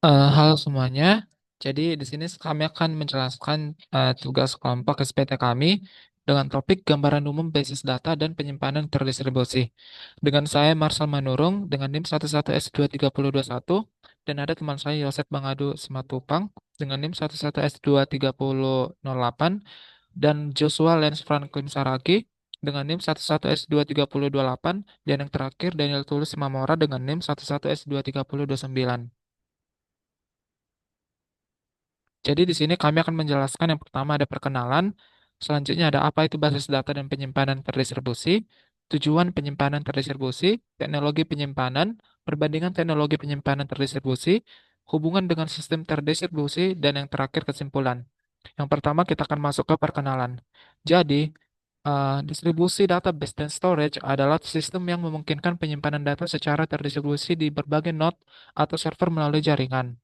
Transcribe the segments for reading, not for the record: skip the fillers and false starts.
Halo semuanya. Jadi di sini kami akan menjelaskan tugas kelompok SPT kami dengan topik gambaran umum basis data dan penyimpanan terdistribusi. Dengan saya Marsal Manurung dengan NIM 11S23021 dan ada teman saya Yosep Bangadu Simatupang dengan NIM 11S23008 dan Joshua Lens Franklin Saragi dengan NIM 11S23028 dan yang terakhir Daniel Tulus Simamora dengan NIM 11S23029. Jadi di sini kami akan menjelaskan yang pertama ada perkenalan, selanjutnya ada apa itu basis data dan penyimpanan terdistribusi, tujuan penyimpanan terdistribusi, teknologi penyimpanan, perbandingan teknologi penyimpanan terdistribusi, hubungan dengan sistem terdistribusi, dan yang terakhir kesimpulan. Yang pertama kita akan masuk ke perkenalan. Jadi, distribusi database dan storage adalah sistem yang memungkinkan penyimpanan data secara terdistribusi di berbagai node atau server melalui jaringan.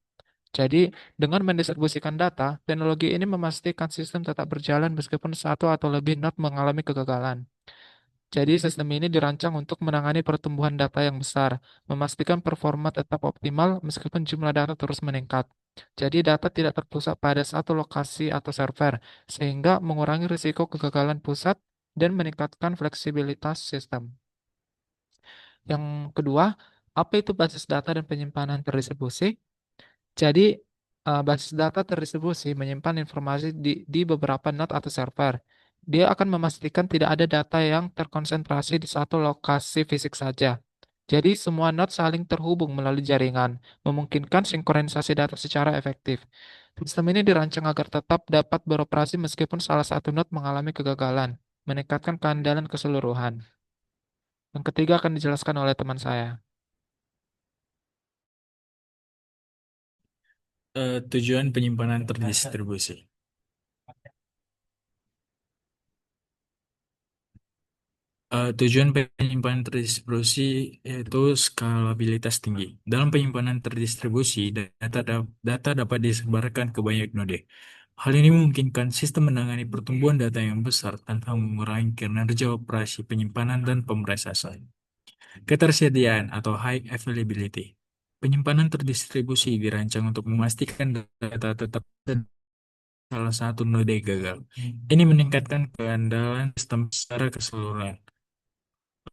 Jadi, dengan mendistribusikan data, teknologi ini memastikan sistem tetap berjalan meskipun satu atau lebih node mengalami kegagalan. Jadi, sistem ini dirancang untuk menangani pertumbuhan data yang besar, memastikan performa tetap optimal meskipun jumlah data terus meningkat. Jadi, data tidak terpusat pada satu lokasi atau server, sehingga mengurangi risiko kegagalan pusat dan meningkatkan fleksibilitas sistem. Yang kedua, apa itu basis data dan penyimpanan terdistribusi? Jadi, basis data terdistribusi menyimpan informasi di beberapa node atau server. Dia akan memastikan tidak ada data yang terkonsentrasi di satu lokasi fisik saja. Jadi, semua node saling terhubung melalui jaringan, memungkinkan sinkronisasi data secara efektif. Sistem ini dirancang agar tetap dapat beroperasi meskipun salah satu node mengalami kegagalan, meningkatkan keandalan keseluruhan. Yang ketiga akan dijelaskan oleh teman saya. Tujuan penyimpanan terdistribusi. Tujuan penyimpanan terdistribusi yaitu skalabilitas tinggi. Dalam penyimpanan terdistribusi, data dapat disebarkan ke banyak node. Hal ini memungkinkan sistem menangani pertumbuhan data yang besar tanpa mengurangi kinerja operasi penyimpanan dan pemrosesan. Ketersediaan atau high availability. Penyimpanan terdistribusi dirancang untuk memastikan data tetap ada salah satu node gagal. Ini meningkatkan keandalan sistem secara keseluruhan.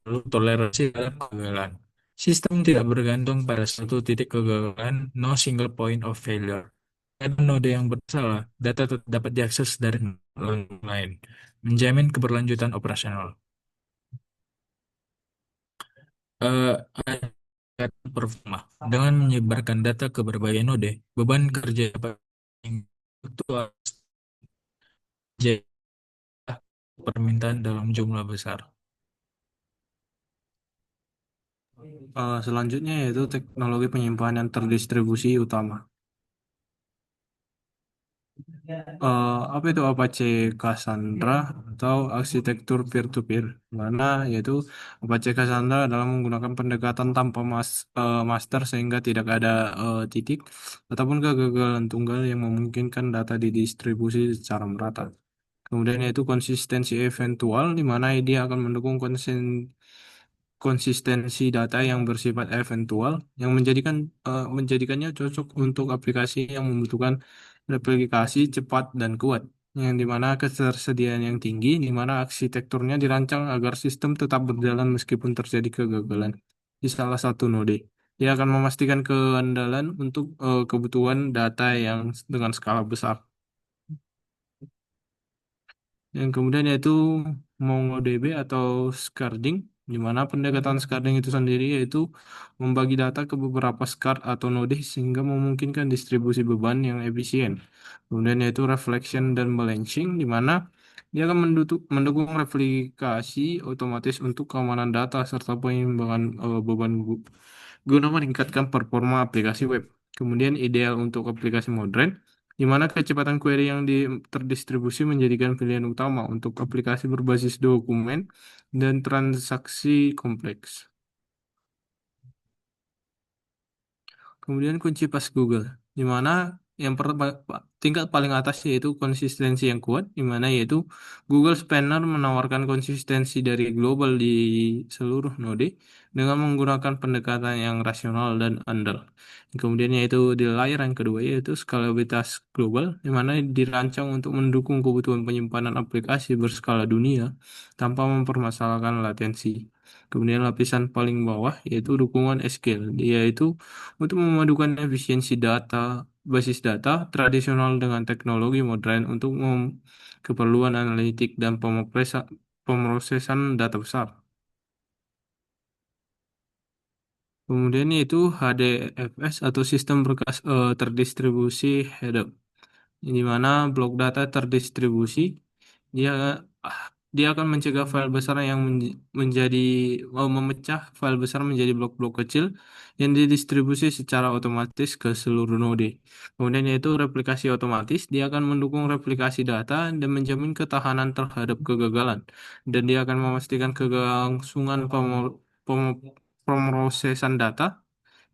Lalu toleransi terhadap kegagalan. Sistem tidak bergantung pada satu titik kegagalan, no single point of failure. Ada node yang bersalah, data tetap dapat diakses dari node lain, menjamin keberlanjutan operasional. Ada performa. Dengan menyebarkan data ke berbagai node, beban kerja dapat itu permintaan dalam jumlah besar. Selanjutnya yaitu teknologi penyimpanan terdistribusi utama. Apa itu Apache Cassandra atau arsitektur peer-to-peer? Mana yaitu Apache Cassandra adalah menggunakan pendekatan tanpa master sehingga tidak ada titik ataupun kegagalan tunggal yang memungkinkan data didistribusi secara merata. Kemudian yaitu konsistensi eventual, di mana dia akan mendukung konsistensi data yang bersifat eventual, yang menjadikannya cocok untuk aplikasi yang membutuhkan replikasi cepat dan kuat, yang dimana ketersediaan yang tinggi, di mana arsitekturnya dirancang agar sistem tetap berjalan meskipun terjadi kegagalan di salah satu node. Dia akan memastikan keandalan untuk kebutuhan data yang dengan skala besar. Yang kemudian yaitu MongoDB atau sharding, di mana pendekatan sharding itu sendiri yaitu membagi data ke beberapa shard atau node sehingga memungkinkan distribusi beban yang efisien. Kemudian yaitu reflection dan balancing, di mana dia akan mendukung replikasi otomatis untuk keamanan data serta penyeimbangan beban guna meningkatkan performa aplikasi web. Kemudian ideal untuk aplikasi modern, di mana kecepatan query yang terdistribusi menjadikan pilihan utama untuk aplikasi berbasis dokumen dan transaksi kompleks. Kemudian kunci pas Google, di mana yang pertama, tingkat paling atas yaitu konsistensi yang kuat, di mana yaitu Google Spanner menawarkan konsistensi dari global di seluruh node dengan menggunakan pendekatan yang rasional dan andal. Kemudian yaitu di layar yang kedua yaitu skalabilitas global, di mana dirancang untuk mendukung kebutuhan penyimpanan aplikasi berskala dunia tanpa mempermasalahkan latensi. Kemudian lapisan paling bawah yaitu dukungan SQL, yaitu untuk memadukan efisiensi basis data tradisional dengan teknologi modern untuk keperluan analitik dan pemrosesan data besar. Kemudian yaitu HDFS atau sistem berkas terdistribusi header, di mana blok data terdistribusi dia ah, dia akan mencegah file besar yang menjadi memecah file besar menjadi blok-blok kecil yang didistribusi secara otomatis ke seluruh node. Kemudian yaitu replikasi otomatis, dia akan mendukung replikasi data dan menjamin ketahanan terhadap kegagalan. Dan dia akan memastikan kelangsungan pemrosesan data.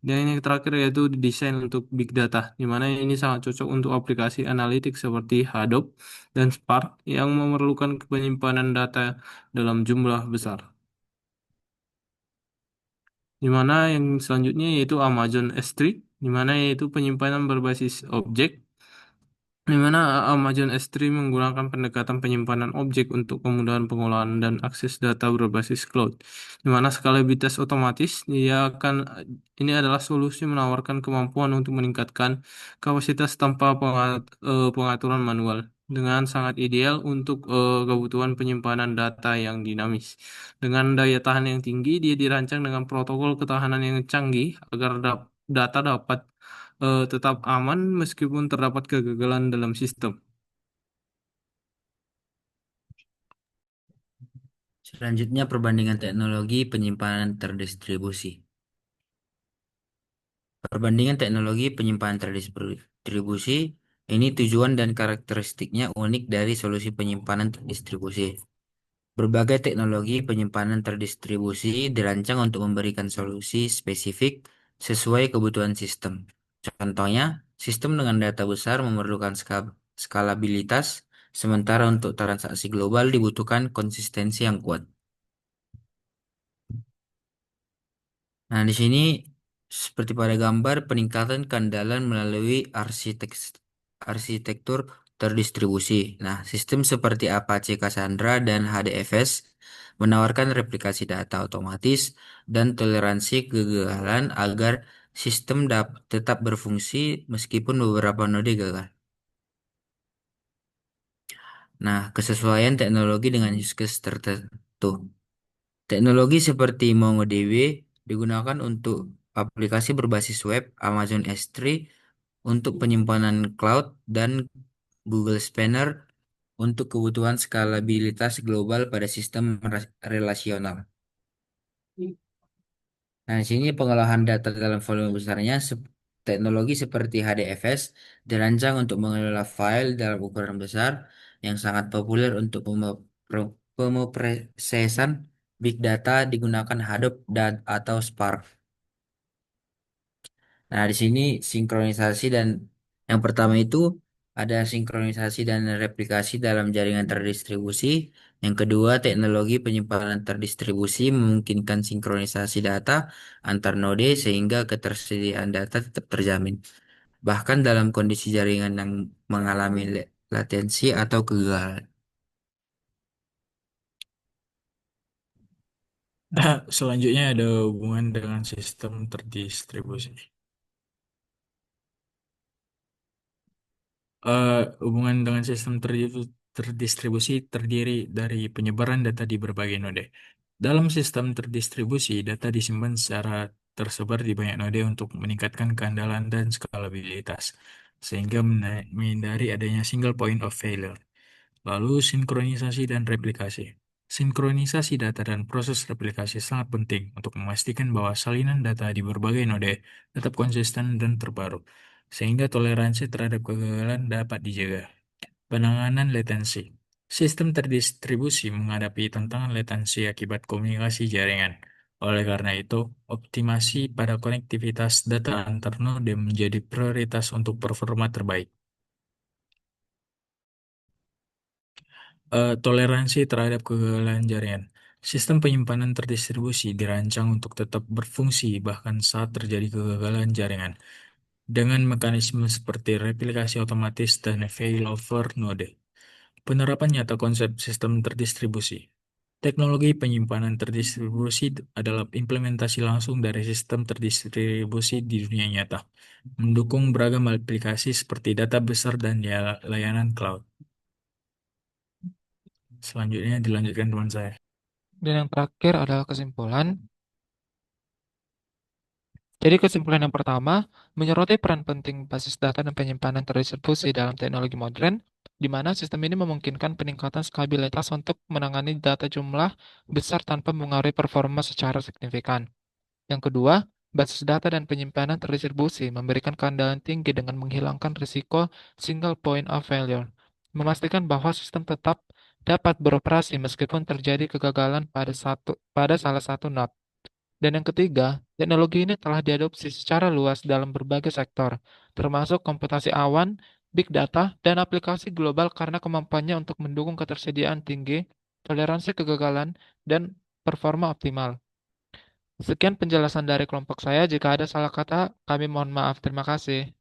Dan yang terakhir yaitu desain untuk big data, di mana ini sangat cocok untuk aplikasi analitik seperti Hadoop dan Spark yang memerlukan penyimpanan data dalam jumlah besar. Di mana yang selanjutnya yaitu Amazon S3, di mana yaitu penyimpanan berbasis objek, di mana Amazon S3 menggunakan pendekatan penyimpanan objek untuk kemudahan pengolahan dan akses data berbasis cloud. Di mana skalabilitas otomatis, ini adalah solusi menawarkan kemampuan untuk meningkatkan kapasitas tanpa pengaturan manual dengan sangat ideal untuk kebutuhan penyimpanan data yang dinamis. Dengan daya tahan yang tinggi, dia dirancang dengan protokol ketahanan yang canggih agar data dapat tetap aman meskipun terdapat kegagalan dalam sistem. Selanjutnya perbandingan teknologi penyimpanan terdistribusi. Perbandingan teknologi penyimpanan terdistribusi ini tujuan dan karakteristiknya unik dari solusi penyimpanan terdistribusi. Berbagai teknologi penyimpanan terdistribusi dirancang untuk memberikan solusi spesifik sesuai kebutuhan sistem. Contohnya, sistem dengan data besar memerlukan skalabilitas, sementara untuk transaksi global dibutuhkan konsistensi yang kuat. Nah, di sini seperti pada gambar peningkatan keandalan melalui arsitektur terdistribusi. Nah, sistem seperti Apache Cassandra dan HDFS menawarkan replikasi data otomatis dan toleransi kegagalan agar sistem tetap berfungsi meskipun beberapa node gagal. Nah, kesesuaian teknologi dengan use case tertentu. Teknologi seperti MongoDB digunakan untuk aplikasi berbasis web, Amazon S3 untuk penyimpanan cloud, dan Google Spanner untuk kebutuhan skalabilitas global pada sistem relasional. Nah, di sini pengolahan data dalam volume besarnya, teknologi seperti HDFS dirancang untuk mengelola file dalam ukuran besar yang sangat populer untuk pemrosesan big data digunakan Hadoop dan atau Spark. Nah, di sini sinkronisasi dan yang pertama itu ada sinkronisasi dan replikasi dalam jaringan terdistribusi. Yang kedua, teknologi penyimpanan terdistribusi memungkinkan sinkronisasi data antar node sehingga ketersediaan data tetap terjamin. Bahkan dalam kondisi jaringan yang mengalami latensi atau kegagalan. Selanjutnya ada hubungan dengan sistem terdistribusi. Eh, Hubungan dengan sistem terdistribusi terdiri dari penyebaran data di berbagai node. Dalam sistem terdistribusi, data disimpan secara tersebar di banyak node untuk meningkatkan keandalan dan skalabilitas, sehingga menghindari adanya single point of failure. Lalu, sinkronisasi dan replikasi. Sinkronisasi data dan proses replikasi sangat penting untuk memastikan bahwa salinan data di berbagai node tetap konsisten dan terbaru, sehingga toleransi terhadap kegagalan dapat dijaga. Penanganan latensi. Sistem terdistribusi menghadapi tantangan latensi akibat komunikasi jaringan. Oleh karena itu, optimasi pada konektivitas data antar node menjadi prioritas untuk performa terbaik. Toleransi terhadap kegagalan jaringan. Sistem penyimpanan terdistribusi dirancang untuk tetap berfungsi bahkan saat terjadi kegagalan jaringan dengan mekanisme seperti replikasi otomatis dan failover node. Penerapan nyata konsep sistem terdistribusi. Teknologi penyimpanan terdistribusi adalah implementasi langsung dari sistem terdistribusi di dunia nyata, mendukung beragam aplikasi seperti data besar dan layanan cloud. Selanjutnya dilanjutkan teman saya. Dan yang terakhir adalah kesimpulan. Jadi kesimpulan yang pertama, menyoroti peran penting basis data dan penyimpanan terdistribusi dalam teknologi modern, di mana sistem ini memungkinkan peningkatan skala untuk menangani data jumlah besar tanpa mengaruhi performa secara signifikan. Yang kedua, basis data dan penyimpanan terdistribusi memberikan keandalan tinggi dengan menghilangkan risiko single point of failure, memastikan bahwa sistem tetap dapat beroperasi meskipun terjadi kegagalan pada salah satu node. Dan yang ketiga, teknologi ini telah diadopsi secara luas dalam berbagai sektor, termasuk komputasi awan, big data, dan aplikasi global karena kemampuannya untuk mendukung ketersediaan tinggi, toleransi kegagalan, dan performa optimal. Sekian penjelasan dari kelompok saya. Jika ada salah kata, kami mohon maaf. Terima kasih.